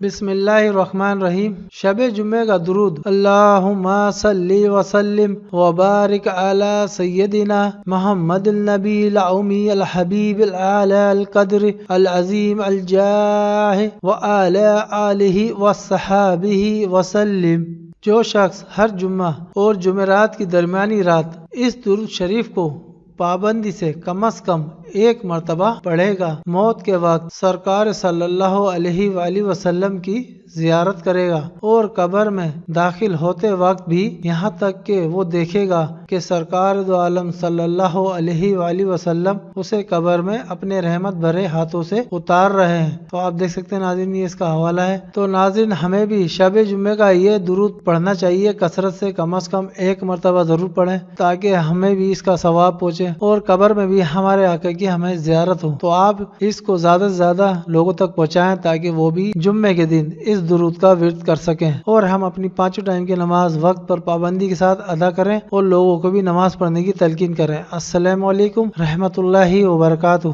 بسم اللہ الرحمن الرحیم۔ شب جمعہ کا درود۔ اللہم صلی وسلم وبارک علی سیدنا محمد النبی العمی الحبیب العالی القدر العظیم الجاہ وعلی آلہ وصحابہ وسلم۔ جو شخص ہر جمعہ اور جمعرات کی درمیانی رات اس درود شریف کو پابندی سے کم از کم ایک مرتبہ پڑھے گا، موت کے وقت سرکار صلی اللہ علیہ وآلہ وسلم کی زیارت کرے گا، اور قبر میں داخل ہوتے وقت بھی یہاں تک کہ وہ دیکھے گا کہ سرکار دو عالم صلی اللہ علیہ وآلہ وسلم اسے قبر میں اپنے رحمت بھرے ہاتھوں سے اتار رہے ہیں۔ تو آپ دیکھ سکتے ہیں ناظرین، یہ اس کا حوالہ ہے۔ تو ناظرین، ہمیں بھی شب جمعہ کا یہ درود پڑھنا چاہیے، کثرت سے کم از کم ایک مرتبہ ضرور پڑھیں تاکہ ہمیں بھی اس کا ثواب پہنچے اور قبر میں بھی ہمارے آقا کی ہمیں زیارت ہو۔ تو آپ اس کو زیادہ سے زیادہ لوگوں تک پہنچائیں تاکہ وہ بھی جمعے کے دن اس درود کا ورد کر سکیں، اور ہم اپنی پانچوں ٹائم کی نماز وقت پر پابندی کے ساتھ ادا کریں اور لوگوں کو بھی نماز پڑھنے کی تلقین کریں۔ السلام علیکم رحمۃ اللہ وبرکاتہ۔